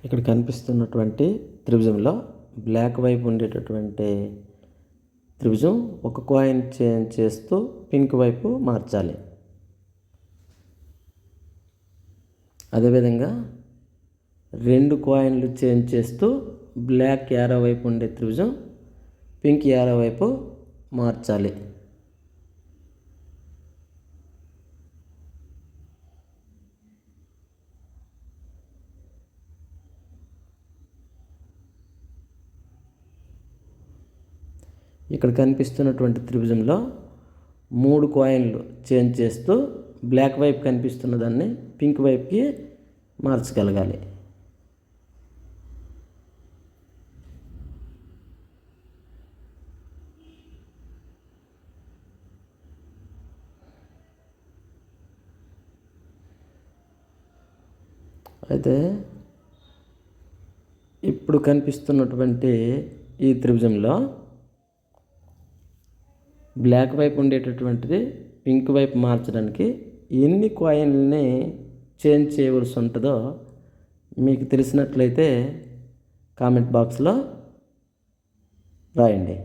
ఇక్కడ కనిపిస్తున్నటువంటి త్రిభుజంలో బ్లాక్ వైపు ఉండేటటువంటి త్రిభుజం ఒక కాయిన్ చేంజ్ చేస్తూ పింక్ వైపు మార్చాలి. అదేవిధంగా 2 కాయిన్లు చేంజ్ చేస్తూ బ్లాక్ యారో వైపు ఉండే త్రిభుజం పింక్ యారో వైపు మార్చాలి. ఇక్కడ కనిపిస్తున్నటువంటి త్రిభుజంలో 3 కాయిన్లు చేంజ్ చేస్తూ బ్లాక్ వైపు కనిపిస్తున్న దాన్ని పింక్ వైపుకి మార్చగలగాలి. అయితే ఇప్పుడు కనిపిస్తున్నటువంటి ఈ త్రిభుజంలో బ్లాక్ వైపు ఉండేటటువంటిది పింక్ వైపు మార్చడానికి ఎన్ని కాయిన్లని చేంజ్ చేయవలసి ఉంటుందో మీకు తెలిసినట్లయితే కామెంట్ బాక్స్లో రాయండి.